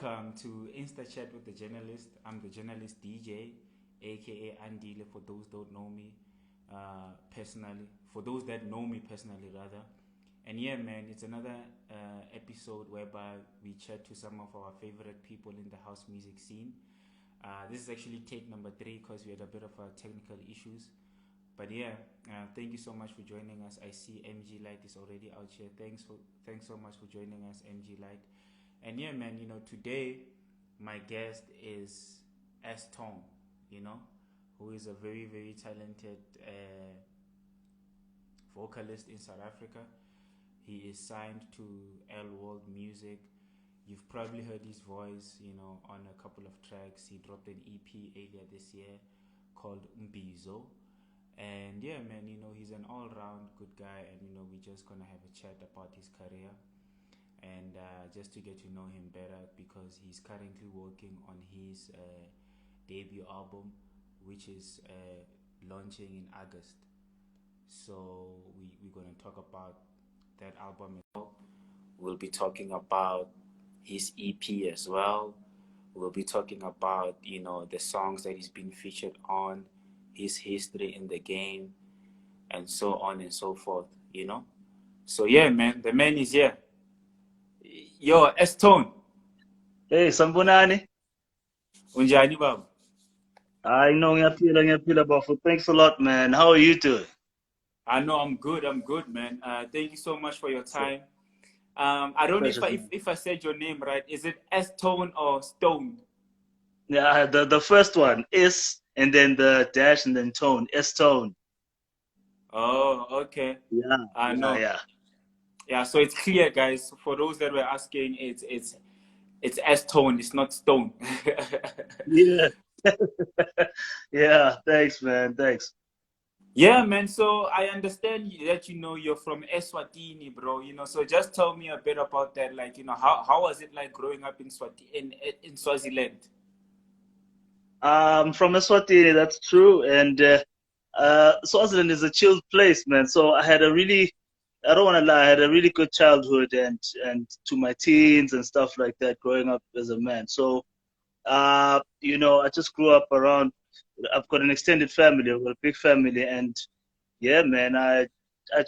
welcome to Insta Chat with the Journalist. I'm the journalist DJ, aka Andile, for those don't know me personally. For those that know me personally, rather. And yeah, man, it's another episode whereby we chat to some of our favorite people in the house music scene. This is actually take number 3 because we had a bit of technical issues. But yeah, thank you so much for joining us. I see MG Light is already out here. Thanks so much for joining us, MG Light. And yeah, man, today my guest is S-Tone, who is a very, very talented vocalist in South Africa. He is signed to L World Music. You've probably heard his voice, on a couple of tracks. He dropped an EP earlier this year called Mbizo. And yeah, man, he's an all-round good guy, and we're just gonna have a chat about his career and just to get to know him better, because he's currently working on his debut album, which is launching in August. So we're gonna talk about that album as well. We'll be talking about his EP as well. We'll be talking about the songs that he's been featured on, his history in the game, and so on and so forth, So yeah, man, the man is here. Yo, S-Tone. Hey, Sambonani. Unjani baba? I know ngiyapila bafo. Thanks a lot, man. How are you doing? I know I'm good, man. Thank you so much for your time. I don't know if I said your name right. Is it S-Tone or Stone? Yeah, the first one is, and then the dash, and then tone. S-Tone. Oh, okay. Yeah. I know. Yeah, so it's clear, guys. For those that were asking, it's S-Tone, it's not Stone. Yeah. Yeah, thanks, man. Thanks. Yeah, man. So I understand that you're from Eswatini, bro. So just tell me a bit about that. Like, how was it like growing up in Swaziland? From Eswatini, that's true. And Swaziland is a chilled place, man. So I had I don't want to lie, I had a really good childhood and to my teens and stuff like that growing up as a man. So, I just grew up around, I've got an extended family, I've got a big family, and yeah, man, I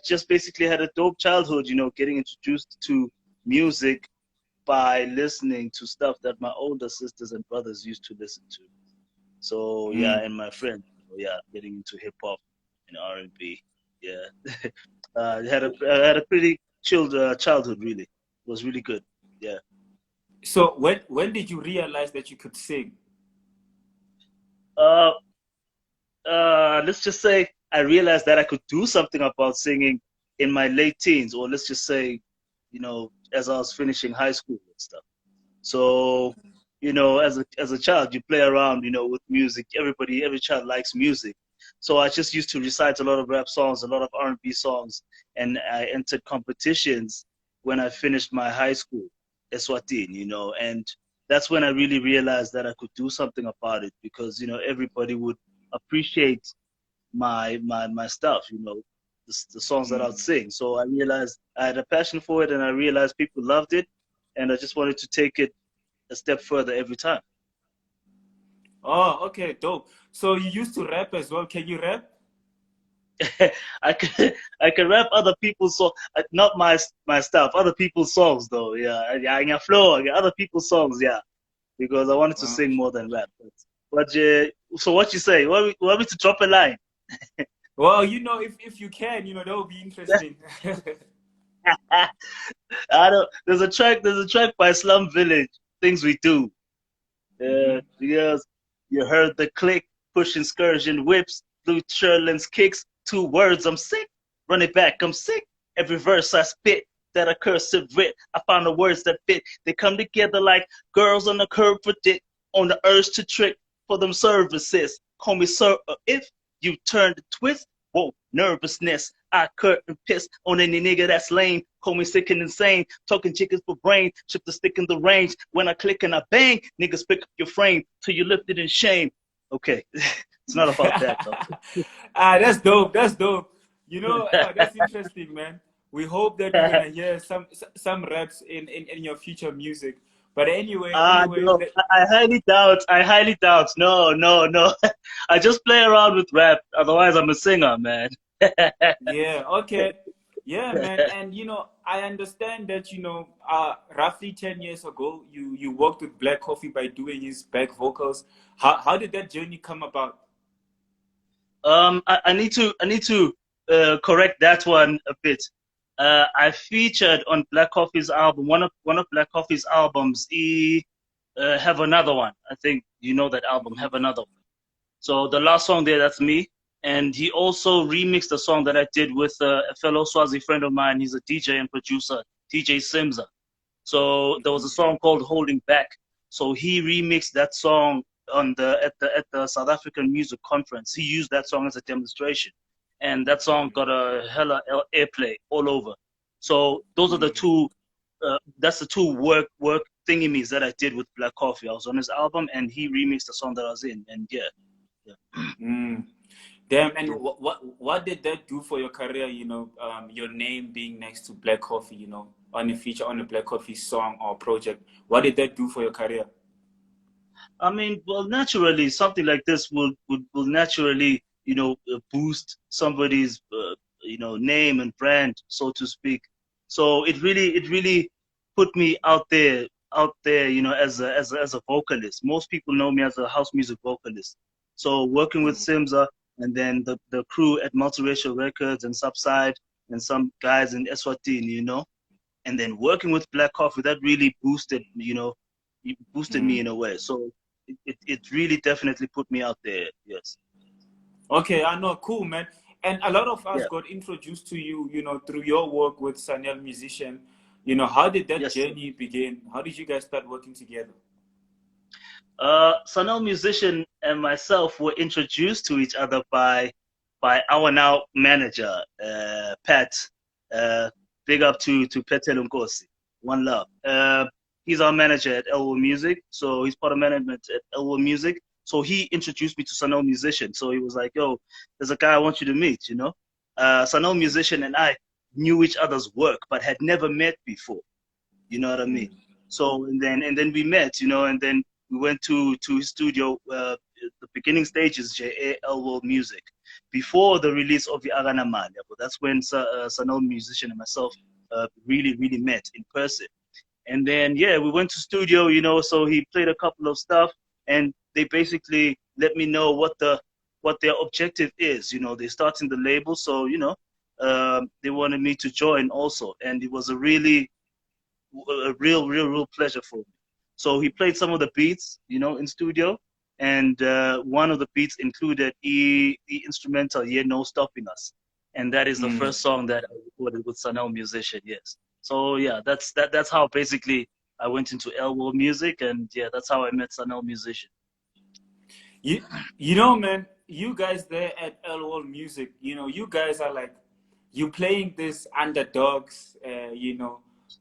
just basically had a dope childhood, getting introduced to music by listening to stuff that my older sisters and brothers used to listen to. So, yeah, and my friends, getting into hip hop and R&B, yeah. I had a pretty chilled childhood, really. It was really good, yeah. So when did you realize that you could sing? Let's just say I realized that I could do something about singing in my late teens, or let's just say, as I was finishing high school and stuff. So, as a child, you play around, with music. Every child likes music. So I just used to recite a lot of rap songs, a lot of R&B songs, and I entered competitions when I finished my high school, Eswatini, and that's when I really realized that I could do something about it, because, everybody would appreciate my stuff, the songs that I'd sing. So I realized I had a passion for it, and I realized people loved it, and I just wanted to take it a step further every time. Oh, okay, dope. So you used to rap as well. Can you rap? I can rap other people's songs, not my stuff. Other people's songs, though. Yeah, I got flow. I got other people's songs. Yeah, because I wanted to sing more than rap. But so what you say? Want me to drop a line? Well, if you can, that would be interesting. I don't. There's a track by Slum Village, Things We Do. Because you heard the click, push excursion whips, through Sherlin's kicks. 2 words, I'm sick. Run it back, I'm sick. Every verse I spit, that accursed writ. I found the words that fit. They come together like girls on the curb for dick, on the urge to trick for them services. Call me sir, if you turn the twist. Whoa, nervousness. I curtain piss on any nigga that's lame. Call me sick and insane. Talking chickens for brain. Ship the stick in the range. When I click and I bang, niggas pick up your frame till you lift it in shame. Okay, it's not about that though. That's dope. That's dope. That's interesting, man. We hope that we're gonna hear some raps in your future music. But anyway, No, I highly doubt. I highly doubt. No, no, no. I just play around with rap. Otherwise, I'm a singer, man. yeah, okay. Yeah, man. And I understand that, roughly 10 years ago, you worked with Black Coffee by doing his back vocals. How did that journey come about? I need to correct that one a bit. I featured on Black Coffee's album, one of Black Coffee's albums. He have another one. I think you know that album. Have another one. So the last song there, that's me. And he also remixed a song that I did with a fellow Swazi friend of mine. He's a DJ and producer, DJ Simza. So there was a song called "Holding Back." So he remixed that song on at the South African Music Conference. He used that song as a demonstration, and that song got a hella airplay all over. So those are the two. That's the two work thingies that I did with Black Coffee. I was on his album, and he remixed the song that I was in, and yeah. Damn, and what did that do for your career? Your name being next to Black Coffee, on a feature on a Black Coffee song or project. What did that do for your career? I mean, well, naturally, something like this will naturally, boost somebody's, name and brand, so to speak. So it really put me out there, as a vocalist. Most people know me as a house music vocalist. So working with Simza and then the crew at Multiracial Records and Subside and some guys in Eswatini, and then working with Black Coffee, that really boosted, me in a way. So it really definitely put me out there. Yes. Okay, I know. Cool, man. And a lot of us got introduced to you, through your work with Sanyo Musician. How did that journey begin? How did you guys start working together? Sanyo Musician and myself were introduced to each other by our now manager, Pat. Big up to Petel Nkosi. One love. He's our manager at Elwo Music, so he's part of management at Elwo Music. So he introduced me to Sanyo Musician. So he was like, "Yo, there's a guy I want you to meet." Sanyo Musician and I knew each other's work, but had never met before. You know what I mean? So and then we met, and then we went to his studio. The beginning stages, J.A. Elwo Music, before the release of the Akanamali. That's when Sanyo Musician and myself really met in person. And then we went to studio, so he played a couple of stuff, and they basically let me know what their objective is. They're starting the label, so they wanted me to join also, and it was a real pleasure for me. So he played some of the beats, in studio, and one of the beats included the instrumental "Yeah No Stopping Us," and that is the first song that I recorded with Sanyo Musician. Yes. So that's how basically I went into Elwo Music, and that's how I met Sanyo Musician. Man, you guys there at Elwo Music, you guys are like, you playing this underdogs,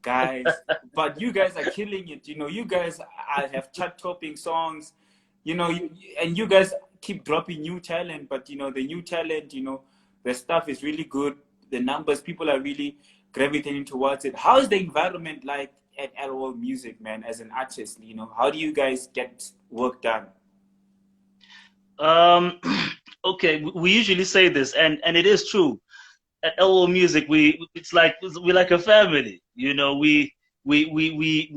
guys, but you guys are killing it. You guys have chart-topping songs, and you guys keep dropping new talent, but the new talent, the stuff is really good. The numbers, people are really gravitating towards it. How is the environment like at Elwo Music, man, as an artist? How do you guys get work done? Okay, we usually say this, and it is true. At Elwo Music, we're like a family. We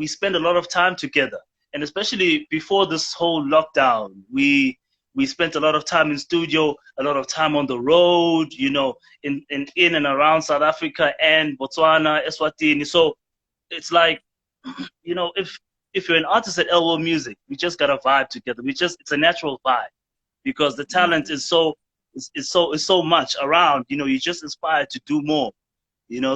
spend a lot of time together, and especially before this whole lockdown, we spent a lot of time in studio, a lot of time on the road, in and around South Africa and Botswana, Eswatini. So it's like, if you're an artist at Elwo Music, we just got to vibe together. It's a natural vibe, because the talent is so much around. You just inspired to do more.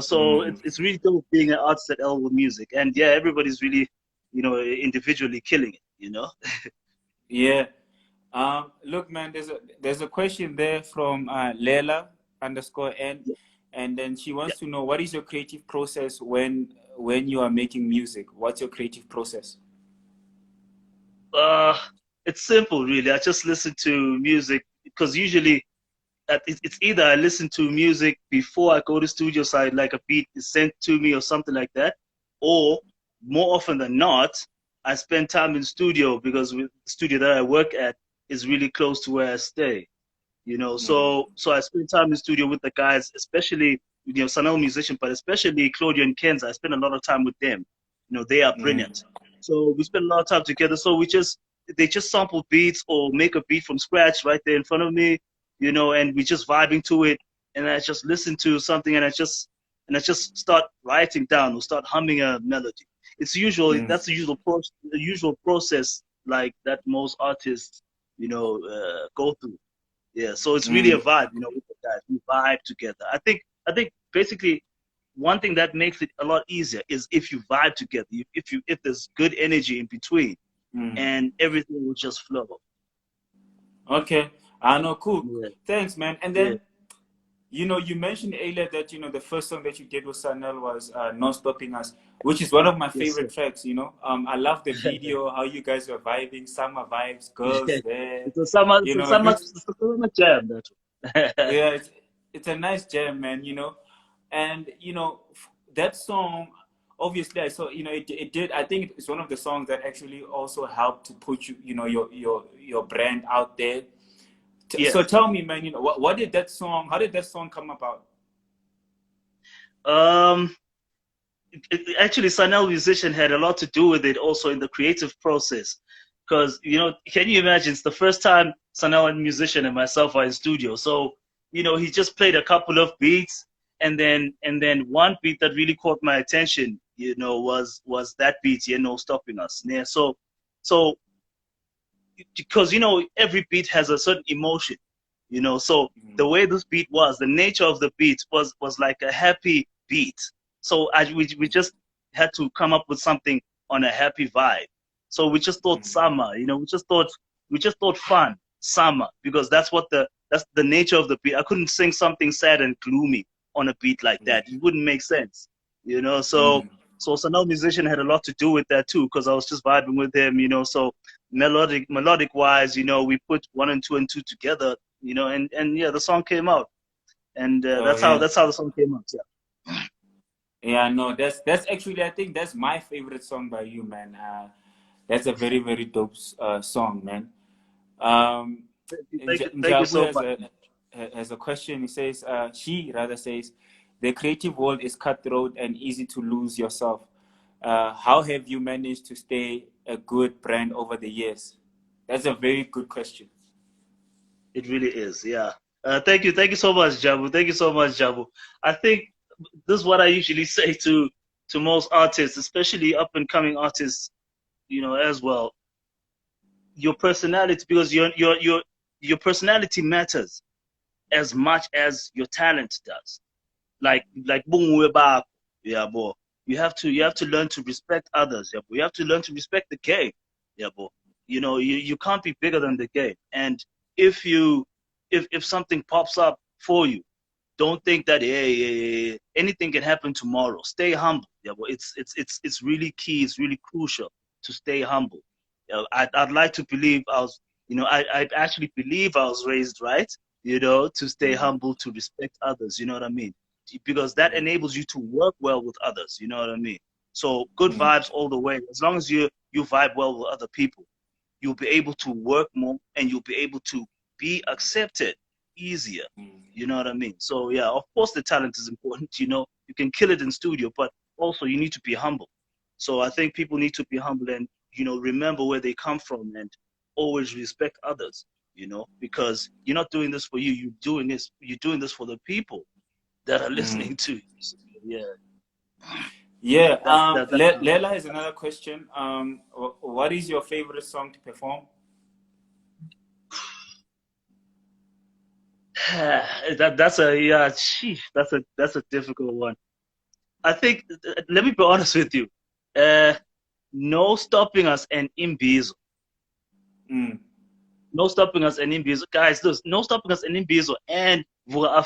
So it's really dope being an artist at Elwo Music, and everybody's really, individually killing it. Yeah. Look, man, there's a question there from Lela_N, and then she wants to know, what is your creative process when you are making music? What's your creative process? It's simple, really. I just listen to music, because usually it's either I listen to music before I go to studio side, like a beat is sent to me or something like that, or more often than not, I spend time in studio because the studio that I work at is really close to where I stay. You know, so I spend time in studio with the guys, especially Sanyo Musician, but especially Claudio and Kenza. I spend a lot of time with them. You know, they are brilliant. So we spend a lot of time together. So they just sample beats or make a beat from scratch right there in front of me, you know, and we just vibing to it. And I just listen to something and I just start writing down or start humming a melody. It's usually that's the usual process like that most artists, you know, go through. Yeah, so it's really a vibe, you know, with the guys. We vibe together. I think basically one thing that makes it a lot easier is if you vibe together. If there's good energy in between, and everything will just flow. Okay, I know, cool. Yeah. Thanks, man. And then, you know, you mentioned earlier that, you know, the first song that you did with Sanel was No Stopping Us, which is one of my favorite tracks, you know. I love the video, how you guys were vibing, summer vibes, girls there. It's a summer jam, that yeah, it's a nice jam, man, you know. And, you know, that song, obviously I saw, you know, it did, I think it's one of the songs that actually also helped to put you know, your brand out there. So tell me, man, you know, how did that song come about? Actually, Sanyo Musician had a lot to do with it also in the creative process. Because, you know, can you imagine, it's the first time Sanyo Musician and myself are in studio. So, you know, he just played a couple of beats, and then one beat that really caught my attention, you know, was that beat, you know, Stopping Us. Yeah, so because, you know, every beat has a certain emotion, you know, so the way this beat was, the nature of the beat was like a happy beat. So we just had to come up with something on a happy vibe. So we just thought summer, you know, we just thought fun, summer, because that's the nature of the beat. I couldn't sing something sad and gloomy on a beat like that. It wouldn't make sense, you know. So Sanyo Musician had a lot to do with that too, because I was just vibing with him, you know. So melodic wise, you know, we put 1 and 2 and 2 together, you know, and yeah, the song came out, and that's how the song came out. Yeah. Yeah, no, that's actually, I think that's my favorite song by you, man. That's a very, very dope song, man. Thank you so much. Has a question. He says, she rather says, the creative world is cutthroat and easy to lose yourself. How have you managed to stay a good brand over the years? That's a very good question. It really is, yeah. Thank you so much, Jabu. Thank you so much, Jabu. I think this is what I usually say to most artists, especially up and coming artists, you know, as well. Your personality, because your personality matters as much as your talent does. Like yeah, boy. You have to learn to respect others, yeah, boy. You have to learn to respect the game, yeah, boy. You know, you can't be bigger than the game. And if something pops up for you, don't think that anything can happen tomorrow. Stay humble. Yeah, well, it's really key. It's really crucial to stay humble. I'd like to believe I actually believe I was raised right. You know, to stay humble, to respect others. You know what I mean? Because that enables you to work well with others. You know what I mean? So good vibes all the way. As long as you vibe well with other people, you'll be able to work more and you'll be able to be accepted easier. You know what I mean? So yeah, of course the talent is important. You know, you can kill it in studio, but also you need to be humble. So I think people need to be humble and, you know, remember where they come from and always respect others, you know, because you're not doing this for you. You're doing this for the people that are listening to you. So, yeah. Yeah. Lela has another question. What is your favorite song to perform? That's a difficult one. I think, let me be honest with you. No Stopping Us and Imbizo. No Stopping Us and Imbizo. Guys, No Stopping Us and Imbizo and Vuka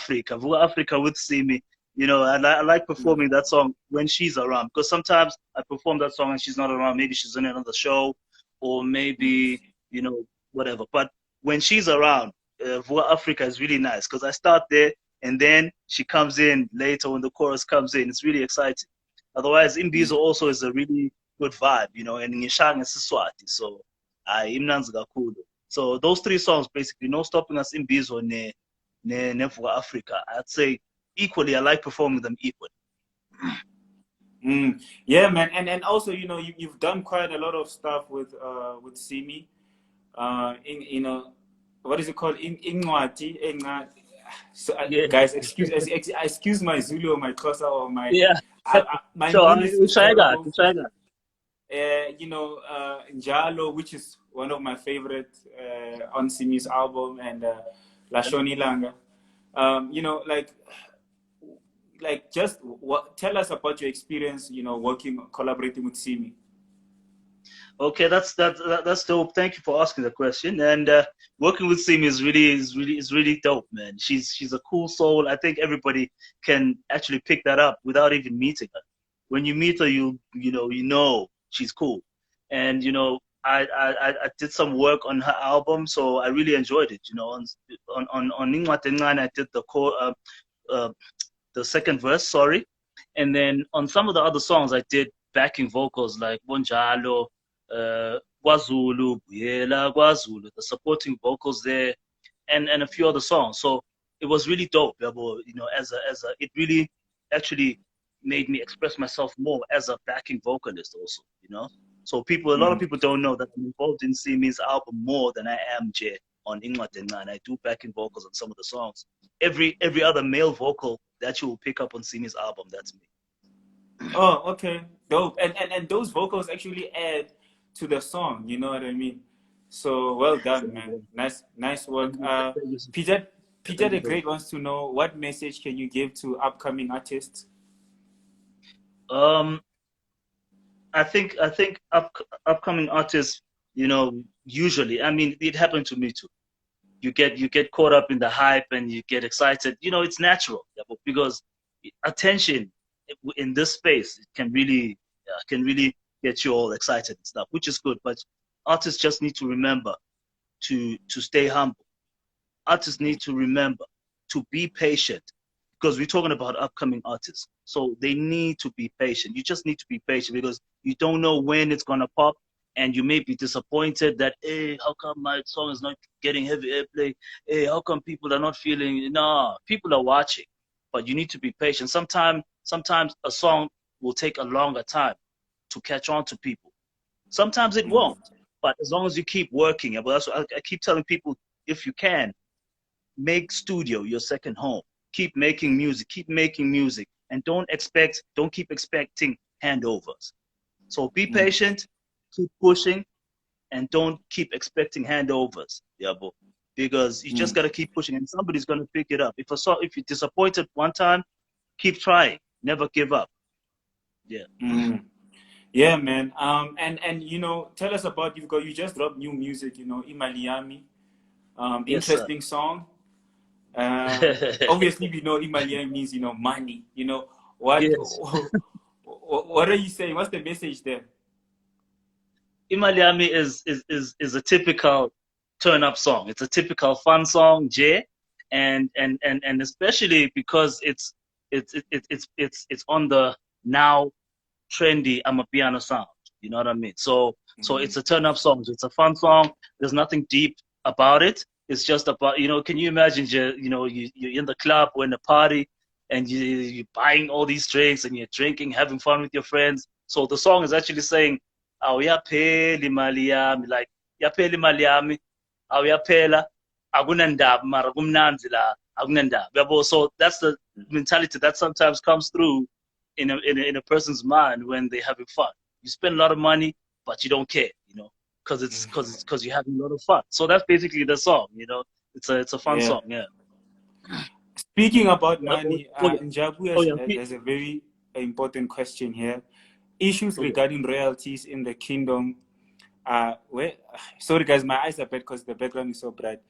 Africa with Simmy. You know, and I like performing that song when she's around, because sometimes I perform that song and she's not around. Maybe she's in another show, or maybe, you know, whatever. But when she's around, Vuka Africa is really nice, because I start there and then she comes in later when the chorus comes in. It's really exciting. Otherwise, Imbizo also is a really good vibe, you know, and ngishaya ngesiswati, so imnanzi kakhulu. So those three songs basically, No Stopping Us, Imbizo ne for Africa, I'd say equally, I like performing them equally. Yeah, man, and also, you know, you've done quite a lot of stuff with Simmy, you know, what is it called, Incwadi Encane. So Yeah. guys, excuse my Zulu or my Xhosa or my my so name is terrible. You You know, Njalo, which is one of my favorite on Simmy's album, and Lashona Ilanga. You know, like just tell us about your experience, you know, collaborating with Simmy. Okay, that's dope. Thank you for asking the question. And working with Simmy is really dope, man. She's a cool soul. I think everybody can actually pick that up without even meeting her. When you meet her, you know she's cool. And you know, I did some work on her album, so I really enjoyed it. You know, on Incwadi Encane, I did the second verse, sorry, and then on some of the other songs, I did backing vocals like Njalo, KwaZulu, Buyela, KwaZulu, the supporting vocals there, and a few other songs. So it was really dope, you know, it really actually made me express myself more as a backing vocalist also, you know. So a lot of people don't know that I'm involved in Simmy's album more than I am Jay on Incwadi Encane. I do backing vocals on some of the songs. Every other male vocal that you will pick up on Simmy's album, that's me. Oh, okay, dope. And those vocals actually add to the song, you know what I mean? So well done, man. Nice work. Peter the Great wants to know, what message can you give to upcoming artists? I think upcoming artists, you know, usually, I mean, it happened to me too. You get caught up in the hype and you get excited. You know, it's natural, because attention in this space can really get you all excited and stuff, which is good. But artists just need to remember to stay humble. Artists need to remember to be patient, because we're talking about upcoming artists. So they need to be patient. You just need to be patient, because you don't know when it's gonna pop. And you may be disappointed that, hey, how come my song is not getting heavy airplay? Hey, how come people are not feeling? Nah, people are watching, but you need to be patient. Sometimes a song will take a longer time to catch on to people. Sometimes it won't, but as long as you keep working, that's what I keep telling people, if you can, make studio your second home. Keep making music, and don't keep expecting handovers. So be patient. Keep pushing, and don't keep expecting handovers, because you just gotta keep pushing, and somebody's gonna pick it up. If you're disappointed one time, keep trying, never give up. Yeah. Yeah, man. And you know, tell us about, you just dropped new music, you know, Imali Yami. Interesting song. Obviously, we know Imali Yami means, you know, money. You know what? Yes. What are you saying? What's the message there? Imali Yami is a typical turn-up song. It's a typical fun song, Jay, and especially because it's on the now trendy Amapiano sound. You know what I mean? So it's a turn-up song. It's a fun song. There's nothing deep about it. It's just about, you know, can you imagine, you know, you're in the club or in a party, and you're buying all these drinks and you're drinking, having fun with your friends. So the song is actually saying, awuyaphela imali yami, like yaphela imali yami, awuyaphela, akunandaba mara kumnandi la, akunandaba. So that's the mentality that sometimes comes through in a person's mind when they're having fun. You spend a lot of money, but you don't care, you know, because you're having a lot of fun. So that's basically the song, you know. It's a fun song, yeah. Speaking about money, Njabu has a very important question here. Issues regarding royalties in the kingdom. Sorry guys, my eyes are bad because the background is so bright.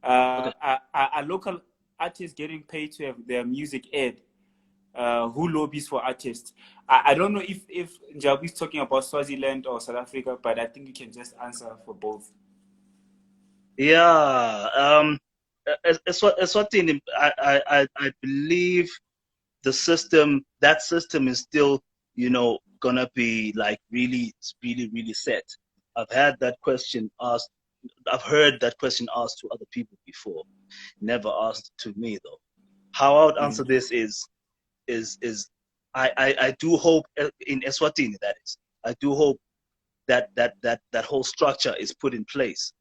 Are local artists getting paid to have their music aired? Who lobbies for artists? I don't know if Njabu is talking about Swaziland or South Africa, but I think you can just answer for both. Yeah, Eswatini, I believe that system is still, you know, gonna be like really, really set? I've had that question asked. I've heard that question asked to other people before, never asked to me though. How I would answer this is I do hope in Eswatini, that is, I do hope that whole structure is put in place.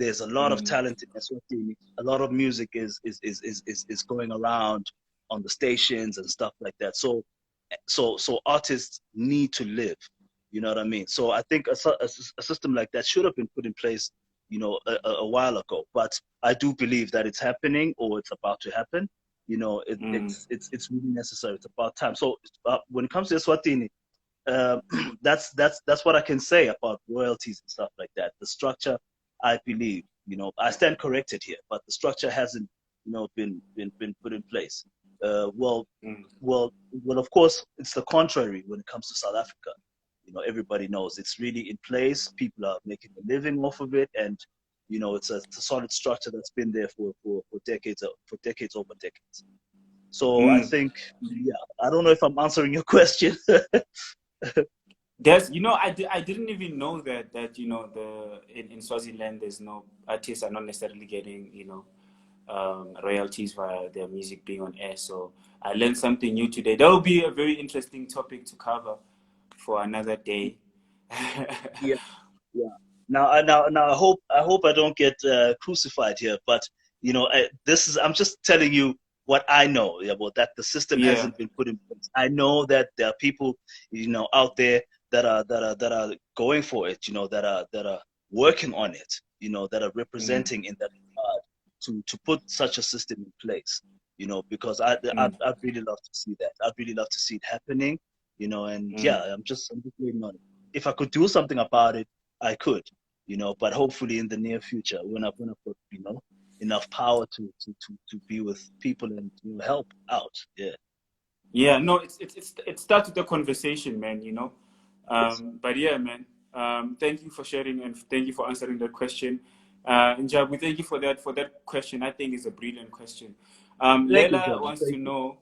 There's a lot of talent in Eswatini. A lot of music is going around on the stations and stuff like that. So artists need to live. You know what I mean? So I think a system like that should have been put in place, you know, a while ago. But I do believe that it's happening, or it's about to happen. You know, it's really necessary. It's about time. So when it comes to Eswatini, that's what I can say about royalties and stuff like that. The structure, I believe, you know, I stand corrected here, but the structure hasn't, you know, been put in place. Well, of course, it's the contrary when it comes to South Africa. You know, everybody knows it's really in place. People are making a living off of it, and you know, it's a solid structure that's been there for decades over decades. So I think, yeah, I don't know if I'm answering your question. There's, you know, I didn't even know that you know, in Swaziland there's no, artists are not necessarily getting, you know, royalties via their music being on air. So I learned something new today. That will be a very interesting topic to cover for another day. Yeah. Now I hope I don't get crucified here, but you know, I'm just telling you what I know about that. The system hasn't been put in place. I know that there are people, you know, out there that are going for it, you know, that are working on it, you know, that are representing in that regard to put such a system in place, you know, because I'd really love to see that. I'd really love to see it happening, you know, and yeah, I'm just waiting on it. If I could do something about it, I could, you know, but hopefully in the near future, when I've got, you know, enough power to be with people and to help out. Yeah, no, it starts with the conversation, man, you know. But yeah, man, thank you for sharing, and thank you for answering that question. Njalo, thank you for that question. I think it's a brilliant question. Leila wants to know,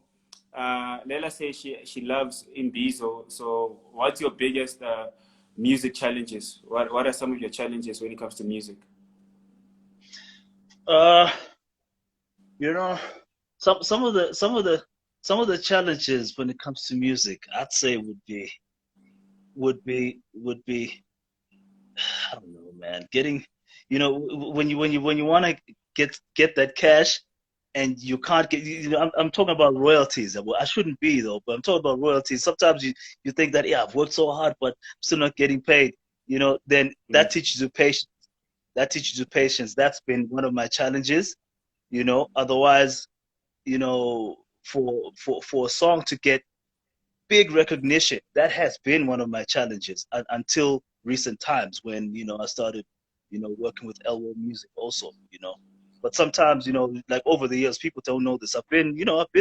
Leila says she loves Imbizo. So what's your biggest music challenges? What are some of your challenges when it comes to music? You know, some of the challenges when it comes to music, I'd say would be I don't know, man. Getting, you know, when you want to get that cash and you can't get, you know, I'm talking about royalties. Well, I shouldn't be though, but I'm talking about royalties. Sometimes you think that, yeah, I've worked so hard, but I'm still not getting paid. You know, then that teaches you patience. That's been one of my challenges. You know, otherwise, you know, for a song to get big recognition, that has been one of my challenges until recent times when, you know, I started, you know, working with Elwow Music also, you know. But sometimes, you know, like over the years, people don't know this. I've been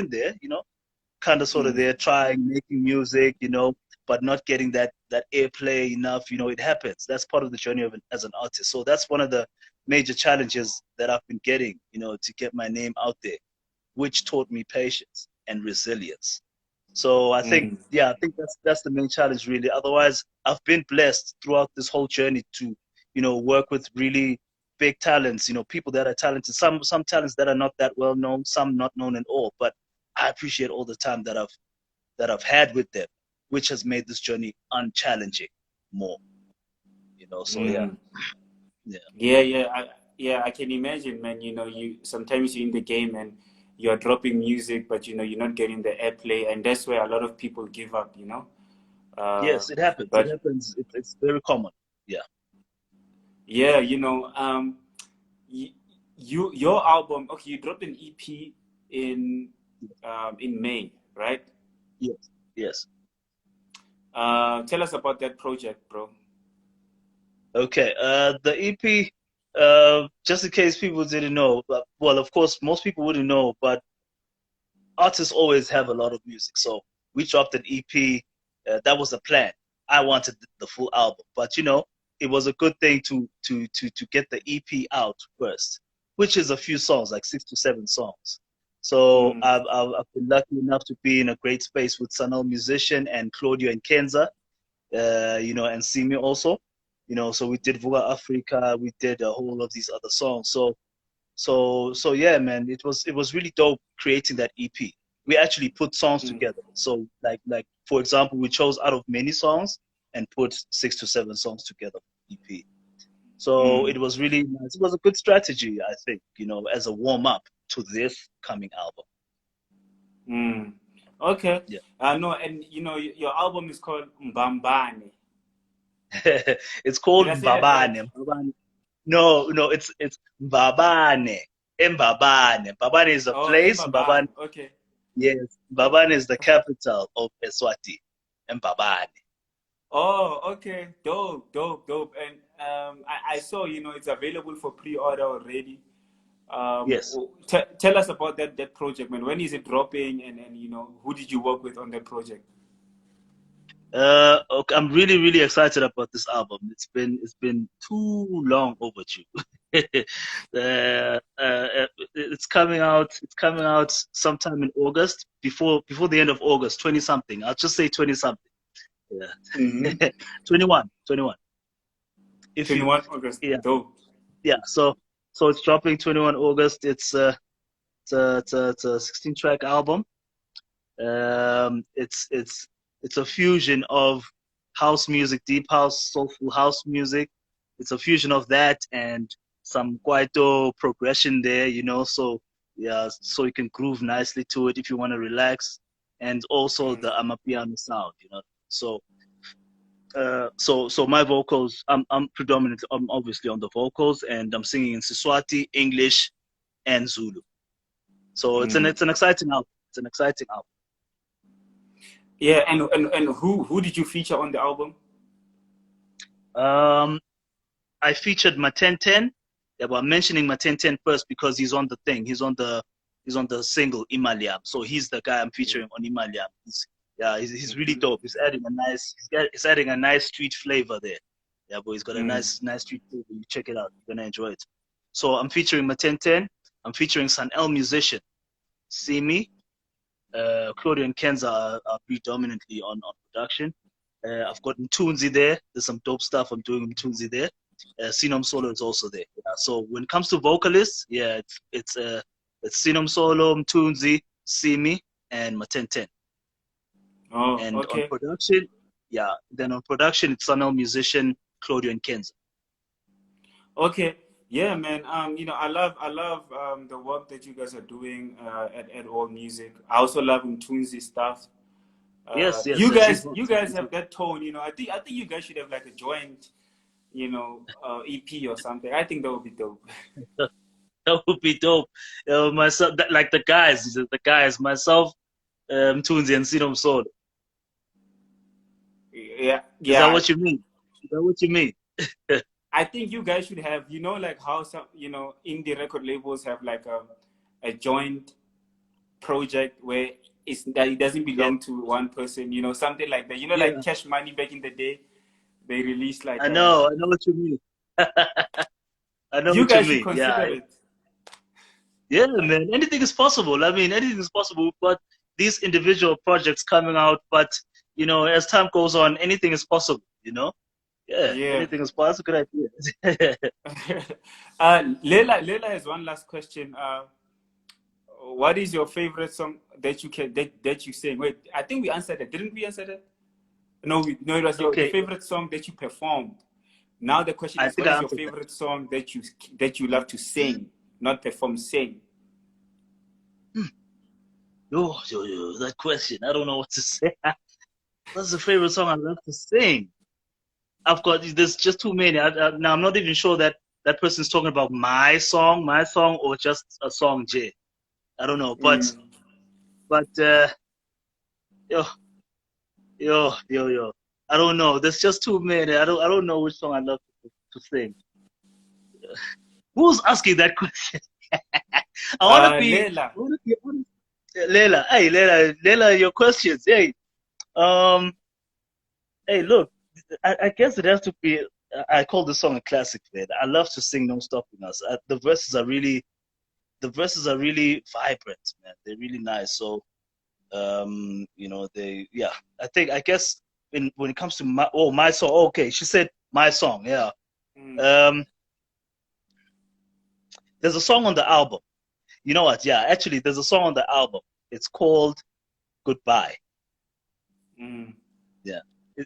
there, you know, kind of sort of there trying, making music, you know, but not getting that airplay enough. You know, it happens. That's part of the journey as an artist. So that's one of the major challenges that I've been getting, you know, to get my name out there, which taught me patience and resilience. So I think, yeah, I think that's the main challenge really. Otherwise, I've been blessed throughout this whole journey to, you know, work with really big talents, you know, people that are talented, some talents that are not that well known, some not known at all. But I appreciate all the time that I've had with them, which has made this journey unchallenging more. You know, so I can imagine, man. You know, sometimes you're in the game and you're dropping music, but you know you're not getting the airplay, and that's where a lot of people give up. You know. Yes, it happens. It happens. It's very common. Yeah. Yeah, you know, your album. Okay, you dropped an EP in May, right? Yes. Tell us about that project, bro. Okay. The EP. Just in case people didn't know, well, of course, most people wouldn't know, but artists always have a lot of music. So we dropped an EP. That was the plan. I wanted the full album, but you know, it was a good thing to get the EP out first, which is a few songs, like 6 to 7 songs. So I've been lucky enough to be in a great space with Sanyo Musician and Incwadi Encane. you know, and Simmy also, you know. So we did Vuka Africa, we did a whole of these other songs. So yeah, man, it was really dope creating that EP. We actually put songs together. So like for example, we chose out of many songs and put 6 to 7 songs together for EP. So it was really nice. It was a good strategy, I think, you know, as a warm up to this coming album. Okay. Yeah. No, and you know, your album is called MBABANE. It's called Did I say that right? MBABANE. No, it's MBABANE. MBABANE. MBABANE is a place. MBABANE. Okay. Yes. MBABANE is the capital of Eswatini. MBABANE. Oh, okay. Dope. And I saw, you know, it's available for pre-order already. Yes. Tell us about that project, man. When is it dropping, and you know, who did you work with on that project? Okay, I'm really excited about this album. It's been too long overdue. It's coming out sometime in August, before the end of August, 20 something. I'll just say 20 something. Yeah. 21. If 21 August. Yeah. Dope. Yeah. So it's dropping 21 August. It's a 16-track album. It's a fusion of house music, deep house, soulful house music. It's a fusion of that and some kwaito progression there, you know. So yeah, so you can groove nicely to it if you want to relax, and also the amapiano sound, you know. So my vocals, I'm obviously on the vocals, and I'm singing in Siswati, English, and Zulu. So it's an exciting album. It's an exciting album. Yeah, and who did you feature on the album? I featured Matenten. Yeah, but I'm mentioning Matenten first because he's on the thing. He's on the single Imali Yami. So he's the guy I'm featuring on Imali Yami. He's really dope. He's adding a nice street flavor there. Yeah, but he's got a nice street flavor. You check it out. You're gonna enjoy it. So I'm featuring Matenten. I'm featuring Sanyo Musician, Simmy. Claudio and Kenza are predominantly on production. I've got Mtunzi there. There's some dope stuff I'm doing with Mtunzi there. Sinom Solo is also there. Yeah. So when it comes to vocalists, yeah, it's Sinom Solo, Mtunzi, Simmy, and Matenten. Oh, and okay. On production, yeah. Then on production, it's Sanyo Musician, Claudio and Kenza. Okay. Yeah, man. You know, I love the work that you guys are doing at All Music. I also love Twinsies stuff. Yes. You guys have that tone. You know, I think you guys should have like a joint, you know, EP or something. I think that would be dope. That would be dope. Myself, like the guys, myself, Twinsies and Sinom Solo. Yeah. Is that what you mean? I think you guys should have, you know, like how some, you know, indie record labels have like a joint project where it doesn't belong to one person, you know, something like that. You know, like Cash Money back in the day, they released like. I know what you mean. I know you what you guys mean. Should consider it. Yeah, man. Anything is possible. I mean, anything is possible. But these individual projects coming out, but you know, as time goes on, anything is possible. You know. Yeah, anything is possible. Good idea. Leila has one last question. What is your favorite song that you sing? Wait, I think we answered it. Didn't we answer that? No, it was your favorite song that you performed. Now the question is, what is your favorite song that you love to sing, not perform, sing? Yo, that question. I don't know what to say. What's the favorite song I love to sing? There's just too many. Now I'm not even sure that person's talking about my song, or just a song, J. I don't know, but yo, I don't know. There's just too many. I don't know which song I love to sing. Who's asking that question? I want to be Leila. Hey, Leila, your questions. Hey, hey, look. I guess it has to be. I call this song a classic, man. I love to sing "Non Stopping Us." The verses are really vibrant, man. They're really nice. So, you know, I guess when it comes to my song. Okay, she said my song. Yeah. There's a song on the album. You know what? Yeah, actually, there's a song on the album. It's called Goodbye. Yeah,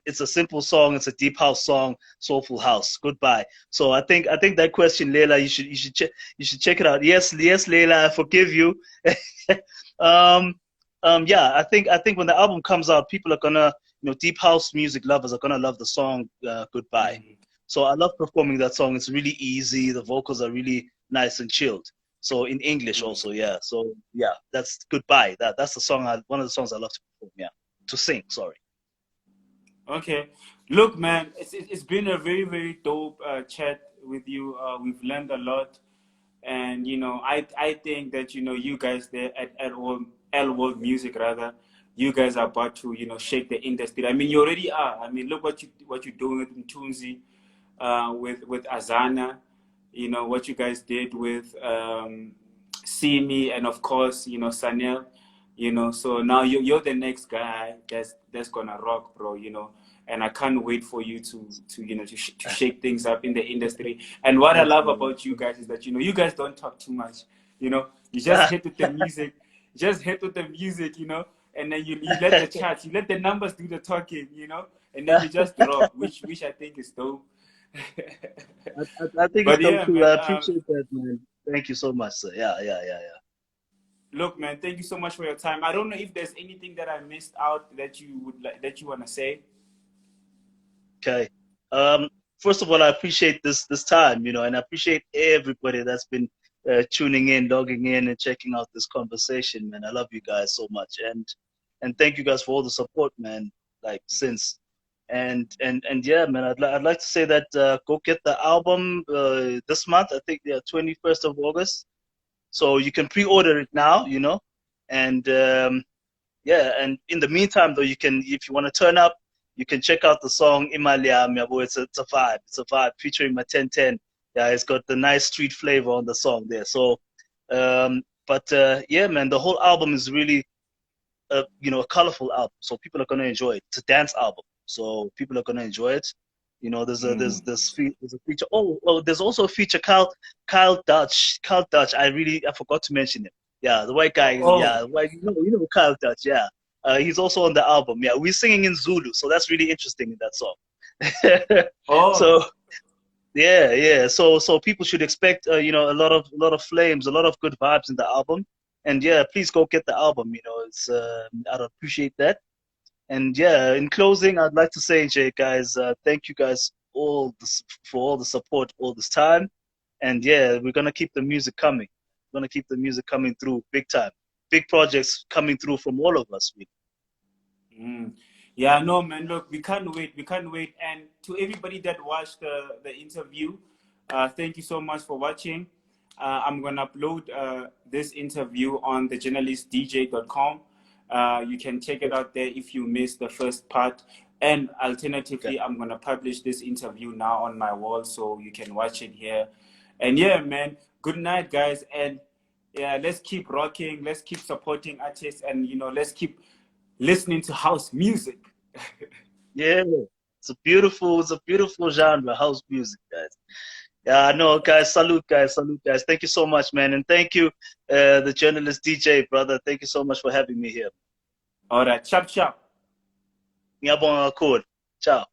it's a simple song. It's a deep house song, soulful house. Goodbye. So I think that question, Leila, you should check it out. Yes, Leila, I forgive you. Yeah, I think when the album comes out, people are gonna, deep house music lovers are gonna love the song Goodbye. So I love performing that song. It's really easy. The vocals are really nice and chilled. So in English also, yeah. So yeah, that's Goodbye. That's the song. One of the songs I love to perform. Yeah, to sing. Sorry. Okay, look, man, it's been a very, very dope chat with you. We've learned a lot, and I think that you guys there at L World Music, rather, you guys are about to shake the industry. I mean, you already are. I mean, look what you're doing with Twinsies, with Azana, what you guys did with Simmy, and of course Sanyo, so now you're the next guy that's gonna rock, bro, and I can't wait for you to shake things up in the industry. And what I love about you guys is that you guys don't talk too much, you just hit with the music, and then you let the charts, you let the numbers do the talking, and then you just drop, which I think is dope. I think it's dope too. I appreciate that, man. Thank you so much, sir. Yeah. Look, man, thank you so much for your time. I don't know if there's anything that I missed out that you want to say. Okay. First of all, I appreciate this time, and I appreciate everybody that's been tuning in, logging in, and checking out this conversation, man. I love you guys so much, and thank you guys for all the support, man. Like since, and yeah, man. I'd like to say that go get the album this month. I think the 21st of August. So you can pre-order it now, and yeah. And in the meantime, though, you can, if you want to turn up, you can check out the song Imali Yami. It's a vibe. It's a vibe featuring my 1010. Yeah, it's got the nice street flavor on the song there. So, yeah, man, the whole album is really, a colorful album. So people are gonna enjoy it. It's a dance album, so people are gonna enjoy it. There's a feature. Oh, there's also a feature. Kyle Dutch. I forgot to mention him. Yeah, the white guy. Oh. Yeah, Kyle Dutch. Yeah. He's also on the album. Yeah, we're singing in Zulu, so that's really interesting in that song. Oh. So, yeah. So people should expect, a lot of flames, a lot of good vibes in the album. And yeah, please go get the album. It's I'd appreciate that. And yeah, in closing, I'd like to say, Jay, guys, thank you guys for all the support all this time. And yeah, we're gonna keep the music coming. We're gonna keep the music coming through big time. Big projects coming through from all of us. Yeah, no, man. Look, we can't wait. And to everybody that watched the interview, thank you so much for watching. I'm gonna upload this interview on thejournalistdj.com. You can check it out there if you missed the first part. And alternatively, I'm gonna publish this interview now on my wall, so you can watch it here. And yeah, man. Good night, guys. And yeah, let's keep rocking. Let's keep supporting artists, and let's keep listening to house music. Yeah, it's a beautiful genre, house music, guys. Yeah, I know, guys. Salute, guys. Thank you so much, man, and thank you, the journalist DJ, brother. Thank you so much for having me here. All right, chop. Ngiyabonga kakhulu. Ciao.